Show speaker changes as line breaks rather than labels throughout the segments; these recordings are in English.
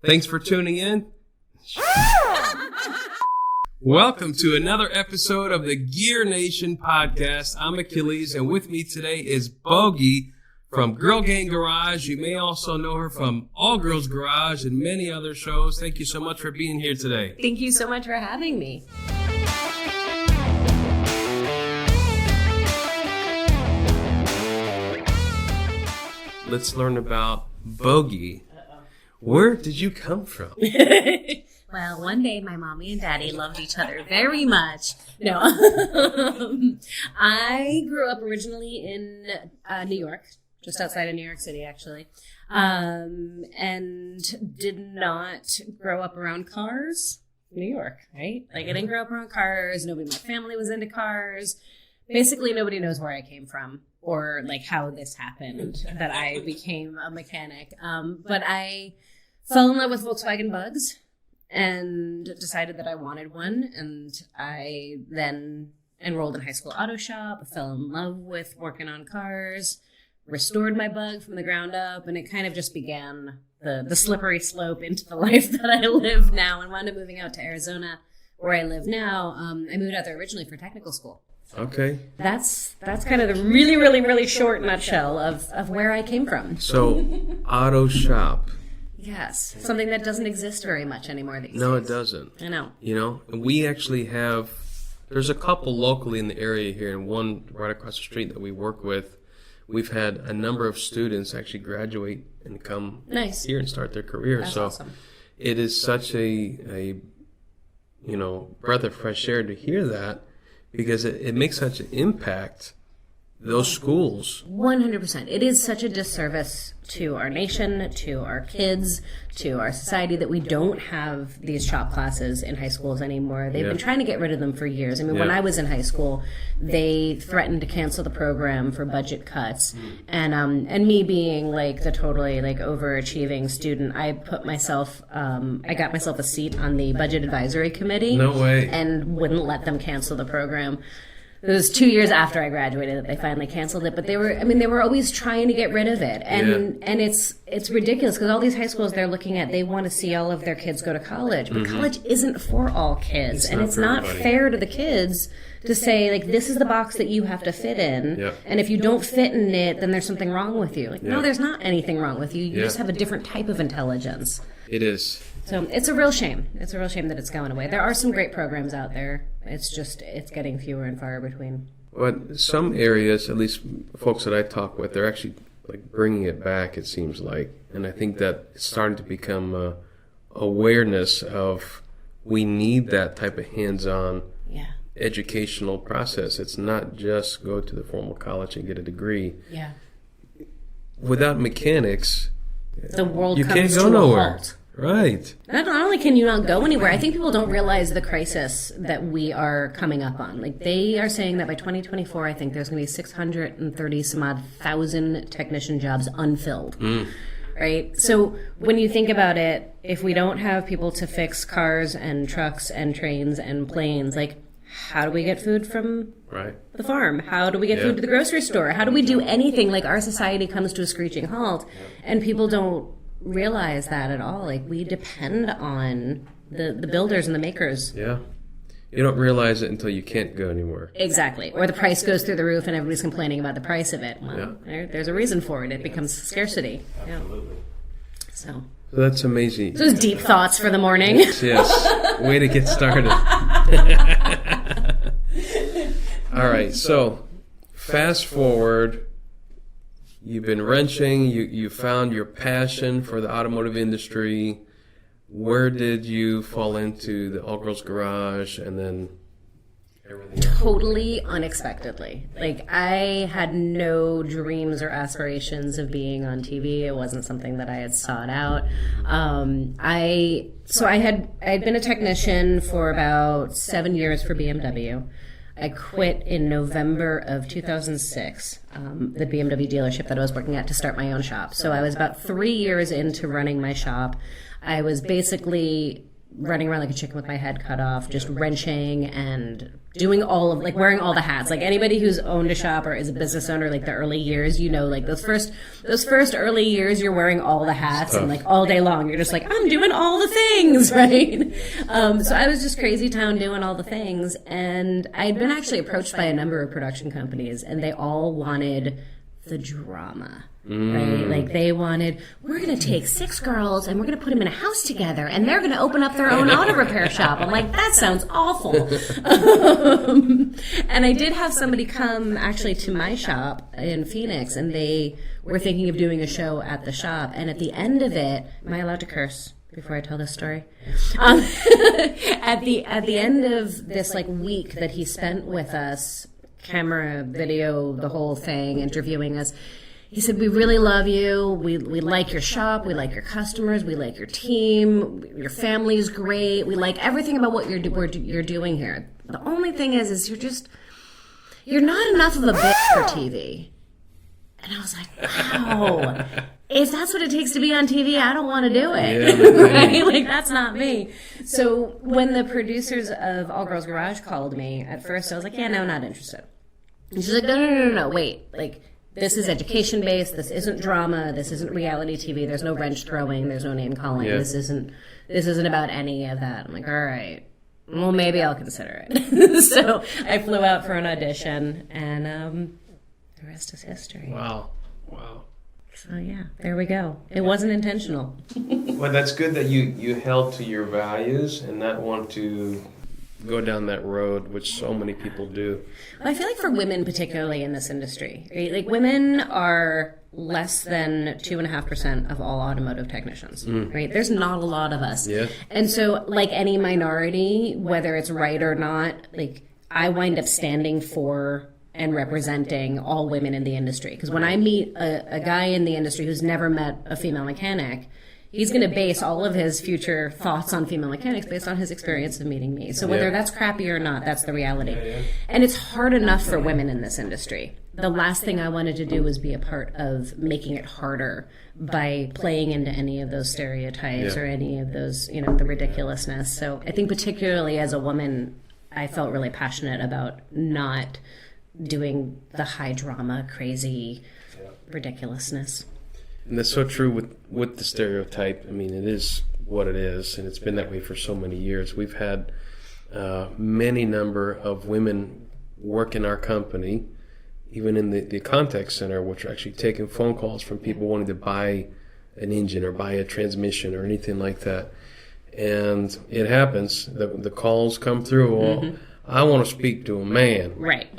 Thanks for tuning in. Welcome to another episode of the Gear Nation podcast. I'm Achilles, and with me today is Bogi from Girl Gang Garage. You may also know her from All Girls Garage and many other shows. Thank you so much for being here today.
Thank you so much for having me.
Let's learn about Bogi. Where did you come from?
Well, one day my mommy and daddy loved each other very much. No. I grew up originally in New York, just outside of New York City, actually, and did not grow up around cars. New York, right? Like, I didn't grow up around cars. Nobody in my family was into cars. Basically, nobody knows where I came from or, like, how this happened, that I became a mechanic. But I fell in love with Volkswagen Bugs and decided that I wanted one. And I then enrolled in high school auto shop, fell in love with working on cars, restored my Bug from the ground up, and it kind of just began the slippery slope into the life that I live now, and wound up moving out to Arizona, where I live now. I moved out there originally for technical school.
Okay.
That's kind of the really, really, really short nutshell of where I came from.
So, auto shop.
Yes, something that doesn't exist very much anymore these days.
No, it doesn't.
I know.
You know, and we actually have, there's a couple locally in the area here, and one right across the street that we work with. We've had a number of students actually graduate and come here and start their career.
That's
so
awesome.
It is such a breath of fresh air to hear that, because it makes such an impact, those schools.
100%. It is such a disservice to our nation, to our kids, to our society, that we don't have these shop classes in high schools anymore. They've been trying to get rid of them for years. I mean, when I was in high school, they threatened to cancel the program for budget cuts. And me being like the totally like overachieving student, I got myself a seat on the budget advisory committee.
No way.
And wouldn't let them cancel the program. It was 2 years after I graduated that they finally canceled it, but they were always trying to get rid of it. And it's ridiculous, because all these high schools they're looking at, they want to see all of their kids go to college, but college isn't for all kids. It's not fair to the kids to say, like, this is the box that you have to fit in, and if you don't fit in it, then there's something wrong with you. Like, no, there's not anything wrong with you. You just have a different type of intelligence.
It is.
So it's a real shame. It's a real shame that it's going away. There are some great programs out there. It's just, it's getting fewer and far between.
But some areas, at least folks that I talk with, they're actually like bringing it back, it seems like. And I think that it's starting to become awareness of, we need that type of hands-on educational process. It's not just go to the formal college and get a degree.
Yeah.
Without mechanics,
the world
you
comes
can't go
to
nowhere.
a halt.
Right.
Not only can you not go anywhere, I think people don't realize the crisis that we are coming up on. Like, they are saying that by 2024, I think there's going to be 630 some odd thousand technician jobs unfilled. Right? So when you think about it, if we don't have people to fix cars and trucks and trains and planes, like, how do we get food from the farm? How do we get food to the grocery store? How do we do anything? Like, our society comes to a screeching halt, and people don't realize that at all. Like, we depend on the builders and the makers.
Yeah. You don't realize it until you can't go anymore.
Exactly. Or the price goes through the roof and everybody's complaining about the price of it. Well, there's a reason for it. It becomes scarcity.
Absolutely.
So
that's amazing.
Those deep thoughts for the morning.
Yes. Way to get started. All right. So fast forward. You've been wrenching. You found your passion for the automotive industry. Where did you fall into the All Girls Garage and then everything else?
Totally unexpectedly. Like, I had no dreams or aspirations of being on TV. It wasn't something that I had sought out. I had been a technician for about 7 years for BMW. I quit in November of 2006, the BMW dealership that I was working at, to start my own shop. So I was about 3 years into running my shop. I was basically running around like a chicken with my head cut off, just wrenching and doing all of, like, wearing all the hats. Like, anybody who's owned a shop or is a business owner, like the early years, you know, like those first early years, you're wearing all the hats and like all day long, you're just like, I'm doing all the things, right? So I was just crazy town doing all the things, and I had been actually approached by a number of production companies, and they all wanted the drama. Right? Like, they wanted, we're going to take 6 girls and we're going to put them in a house together and they're going to open up their own auto repair shop. I'm like, that sounds awful. And I did have somebody come actually to my shop in Phoenix, and they were thinking of doing a show at the shop. And at the end of it, am I allowed to curse before I tell this story? At the end of this like week that he spent with us, camera, video, the whole thing, interviewing us, he said, we really love you. We like your shop. We like your customers. We like your team. Your family's great. We like everything about what you're doing here. The only thing is you're not enough of a bitch for TV. And I was like, wow. If that's what it takes to be on TV, I don't want to do it. Yeah, right? Like, that's not me. So when the producers of All Girls Garage called me, at first I was like, yeah, no, not interested. And she's like, no, wait. Like, this is education-based. This isn't drama. This isn't reality TV. There's no wrench throwing. There's no name calling. Yeah. This isn't about any of that. I'm like, all right. Well, maybe I'll consider it. So I flew out for an audition, and the rest is history.
Wow.
So yeah, there we go. It wasn't intentional.
Well, that's good that you held to your values and not want to go down that road, which so many people do.
Well, I feel like for women, particularly in this industry, right? Like, women are less than 2.5% of all automotive technicians, right? There's not a lot of us.
Yeah.
And so, like any minority, whether it's right or not, like, I wind up standing for and representing all women in the industry. Because when I meet a guy in the industry who's never met a female mechanic, he's going to base all of his future thoughts on female mechanics based on his experience of meeting me. So whether that's crappy or not, that's the reality. Yeah. And it's hard enough for women in this industry. The last thing I wanted to do was be a part of making it harder by playing into any of those stereotypes or any of those, the ridiculousness. So I think particularly as a woman, I felt really passionate about not doing the high drama, crazy ridiculousness.
And that's so true with the stereotype. I mean, it is what it is, and it's been that way for so many years. We've had many number of women work in our company, even in the contact center, which are actually taking phone calls from people wanting to buy an engine or buy a transmission or anything like that. And it happens. The calls come through. Well, I want to speak to a man.
Right.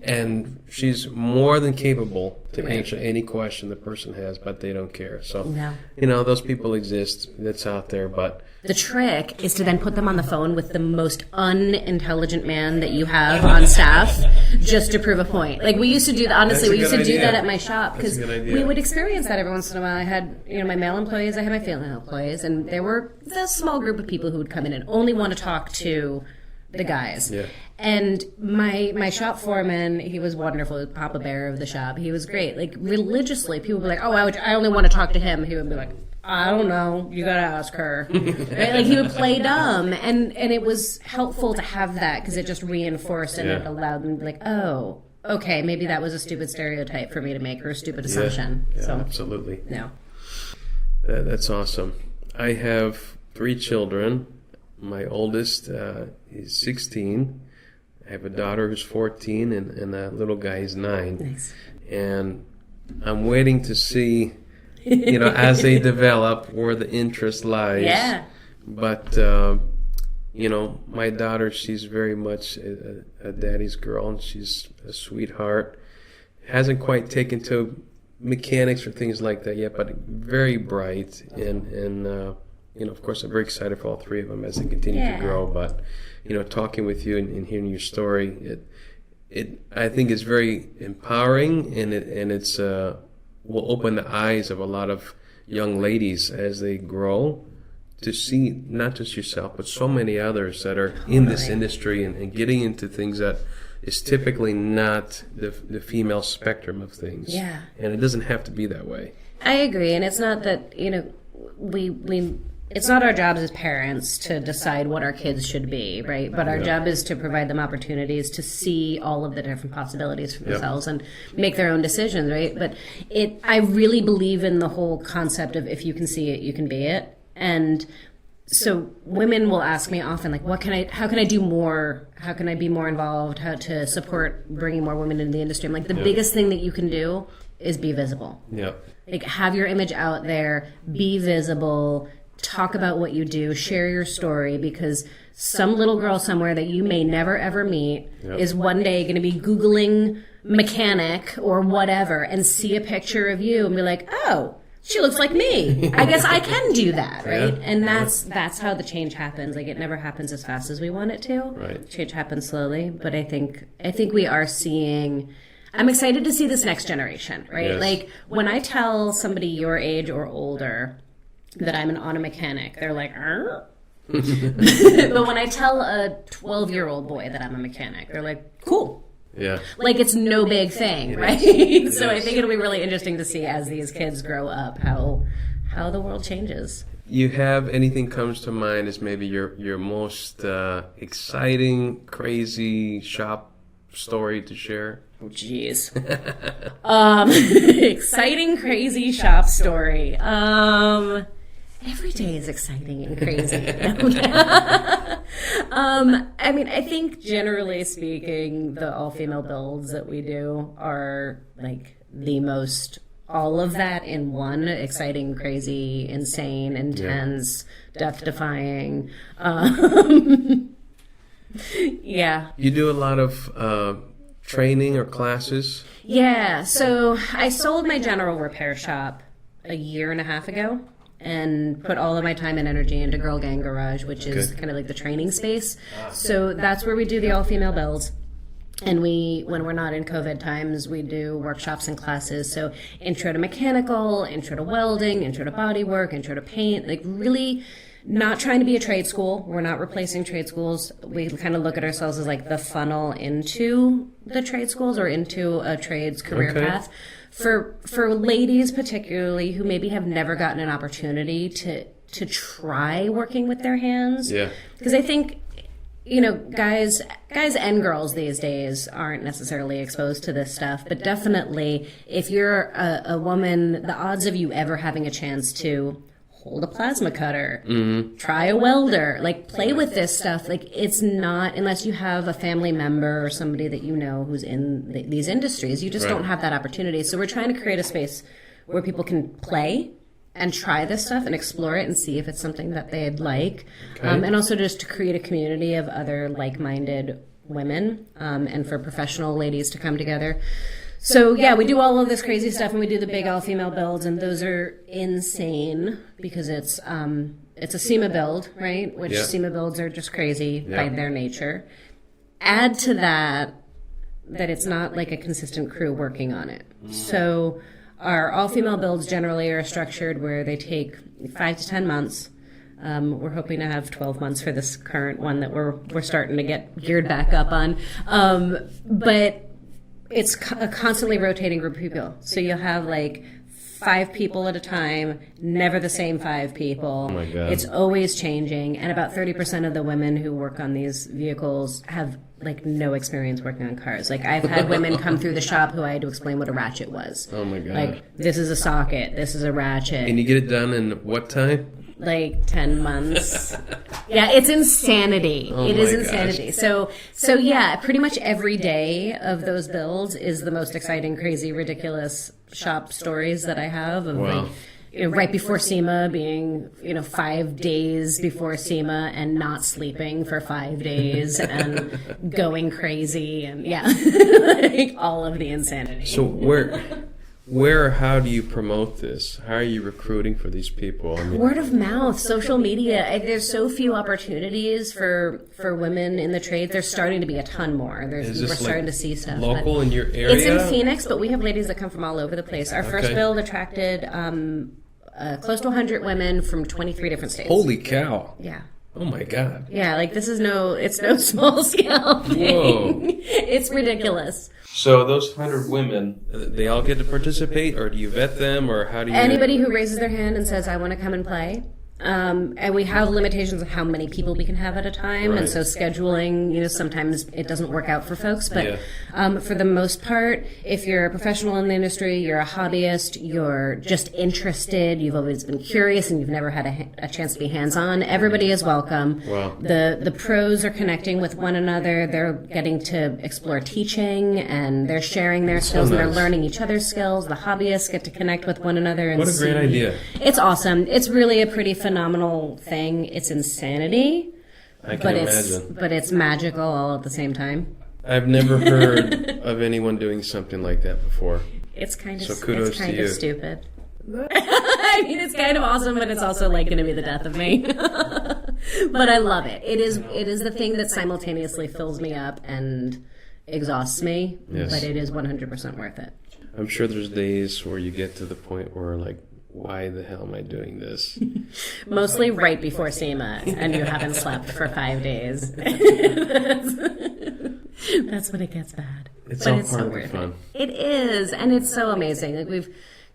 And she's more than capable to answer any question the person has, but they don't care. So, those people exist. That's out there. But
the trick is to then put them on the phone with the most unintelligent man that you have on staff just to prove a point. Like, we used to do that. Honestly, we used to do that at my shop because we would experience that every once in a while. I had, my male employees, I had my female employees, and there were a small group of people who would come in and only want to talk to the guys. Yeah. And my shop foreman, he was wonderful, Papa Bear of the shop. He was great. Like, religiously, people would be like, oh, I only want to talk to him. He would be like, I don't know, you gotta ask her. Right? Like, he would play dumb. And it was helpful to have that because it just reinforced and it allowed them to be like, oh, okay, maybe that was a stupid stereotype for me to make or a stupid assumption.
Yeah,
so,
absolutely.
No.
That's awesome. I have 3 children. My oldest is 16. I have a daughter who's 14, and a little guy is 9.
Nice.
And I'm waiting to see, as they develop, where the interest lies.
Yeah.
But, my daughter, she's very much a daddy's girl, and she's a sweetheart. Hasn't quite taken to mechanics or things like that yet, but very bright and of course, I'm very excited for all 3 of them as they continue to grow. But, talking with you and hearing your story, it I think is very empowering, and it's will open the eyes of a lot of young ladies as they grow to see not just yourself, but so many others that are in this industry and getting into things that is typically not the female spectrum of things. Yeah. And it doesn't have to be that way.
I agree, and it's not that, we it's not our jobs as parents to decide what our kids should be, right? But our job is to provide them opportunities to see all of the different possibilities for themselves and make their own decisions, right? But I really believe in the whole concept of if you can see it, you can be it. And so women will ask me often, like, how can I do more? How can I be more involved? How to support bringing more women into the industry? I'm like, the biggest thing that you can do is be visible.
Yeah.
Like, have your image out there, be visible, talk about what you do, share your story, because some little girl somewhere that you may never ever meet is one day going to be Googling mechanic or whatever and see a picture of you and be like, oh, she looks like me. I guess I can do that, right? And that's how the change happens. Like, it never happens as fast as we want it to.
Right.
Change happens slowly, but I think we are seeing. I'm excited to see this next generation, right?
Yes.
Like, when I tell somebody your age or older that I'm an auto mechanic, they're like, but when I tell a 12-year-old boy that I'm a mechanic, they're like, cool.
Yeah.
Like, it's no big thing, right? So I think it'll be really interesting to see as these kids grow up how the world changes.
You have anything comes to mind as maybe your most exciting, crazy shop story to share?
Oh, jeez. Exciting, crazy shop story. Every day is exciting and crazy. I mean, I think generally speaking, the all-female builds that we do are like the most, all of that in one: exciting, crazy, insane, intense, death-defying. You
do a lot of training or classes?
Yeah. So I sold my general repair shop a year and a half ago, and put all of my time and energy into Girl Gang Garage, which is kind of like the training space. So that's where we do the all-female builds. And when we're not in COVID times, we do workshops and classes. So intro to mechanical, intro to welding, intro to bodywork, intro to paint, like really not trying to be a trade school. We're not replacing trade schools. We kind of look at ourselves as like the funnel into the trade schools or into a trades career path. For ladies particularly who maybe have never gotten an opportunity to try working with their hands. Yeah. Because I think, guys and girls these days aren't necessarily exposed to this stuff, but definitely if you're a woman, the odds of you ever having a chance to hold a plasma cutter, try a welder, like play with this stuff. Like, it's not, unless you have a family member or somebody that you know who's in these industries, you just don't have that opportunity. So we're trying to create a space where people can play and try this stuff and explore it and see if it's something that they'd like. And also just to create a community of other like-minded women, and for professional ladies to come together. So yeah, we do all of this crazy stuff, and we do the big all-female builds, and those are insane because it's a SEMA build, right? Which SEMA builds are just crazy by their nature. Add to that it's not like a consistent crew working on it. So our all-female builds generally are structured where they take 5 to 10 months. We're hoping to have 12 months for this current one that we're starting to get geared back up on, but it's a constantly rotating group of people. So you'll have like 5 people at a time, never the same 5 people. Oh my God. It's always changing. And about 30% of the women who work on these vehicles have like no experience working on cars. Like, I've had women come through the shop who I had to explain what a ratchet was. Oh my God. Like, this is a socket, this is a ratchet.
And you get it done in what time?
Like 10 months. Yeah, it's insanity. It is insanity. So yeah, pretty much every day of those builds is the most exciting, crazy, ridiculous shop stories that I have of like, right before SEMA being, 5 days before SEMA and not sleeping for 5 days and going crazy and like all of the insanity.
So where or how do you promote this? How are you recruiting for these people? I mean,
word of mouth, social media. There's so few opportunities for women in the trade. There's starting to be a ton more. We're starting to see stuff.
Local in your area?
It's in Phoenix, but we have ladies that come from all over the place. Our first build attracted close to 100 women from 23 different states.
Holy cow.
Yeah.
Oh my God.
Yeah, like it's no small scale thing. Whoa. It's ridiculous.
So those 100 women, they all get to participate, or do you vet them, or how do you...
Anybody who raises their hand and says, I want to come and play, And we have limitations of how many people we can have at a time.
Right.
And so scheduling, sometimes it doesn't work out for folks. But for the most part, if you're a professional in the industry, you're a hobbyist, you're just interested, you've always been curious, and you've never had a chance to be hands-on, everybody is welcome.
Wow.
The pros are connecting with one another. They're getting to explore teaching, and they're sharing their skills, and they're learning each other's skills. The hobbyists get to connect with one another. And
what a great idea.
It's awesome. It's really a pretty phenomenal thing. It's insanity.
I can imagine.
But it's magical all at the same time.
I've never heard of anyone doing something like that before.
It's kind of,
so kudos
it's kind
to
of
you.
Stupid. I mean, it's kind of awesome, but it's also like going to be the death of me. But I love it. It is the thing that simultaneously fills me up and exhausts me, but it is 100% worth it.
I'm sure there's days where you get to the point where, like, why the hell am I doing this?
Mostly right before SEMA, and you haven't slept for 5 days. That's when it gets bad.
It's all part of the fun.
It is, and it's so amazing. Like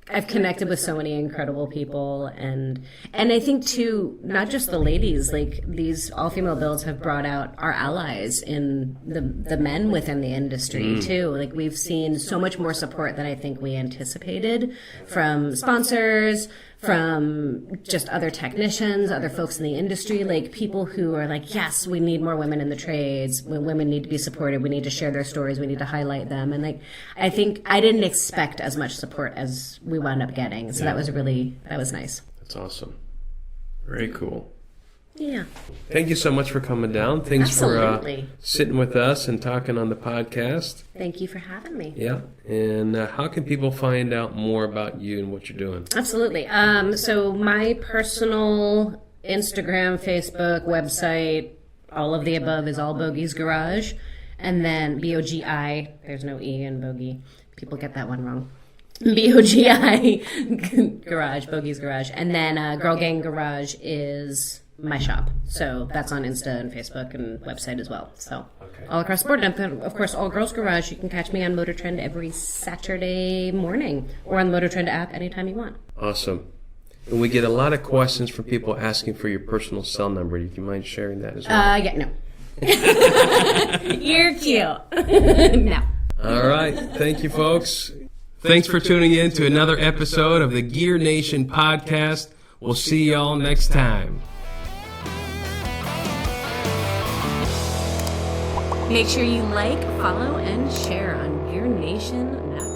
I've connected with so many incredible people, and I think too, not just the ladies, like these all-female builds have brought out our allies in the men within the industry too. Like we've seen so much more support than I think we anticipated from sponsors, from just other technicians, other folks in the industry, like people who are like, yes, we need more women in the trades. Women need to be supported. We need to share their stories. We need to highlight them. And like, I think I didn't expect as much support as we wound up getting. So that was nice.
That's awesome. Very cool.
Yeah.
Thank you so much for coming down. Thanks for sitting with us and talking on the podcast.
Thank you for having me.
Yeah. And how can people find out more about you and what you're doing?
Absolutely. So my personal Instagram, Facebook, website, all of the above is all Bogi's Garage. And then Bogi, there's no E in Bogi. People get that one wrong. Bogi Garage, Bogi's Garage. And then Girl Gang Garage is my shop. So that's on Insta and Facebook and website as well. So all across the board. And then, of course, All Girls Garage, you can catch me on Motor Trend every Saturday morning or on the Motor Trend app anytime you want.
Awesome. And we get a lot of questions from people asking for your personal cell number. Do you mind sharing that as well?
Yeah, no. You're cute. No.
All right. Thank you, folks. Thanks for tuning in to another episode of the Gear Nation podcast. We'll see y'all next time.
Make sure you like, follow, and share on Gear Nation Network.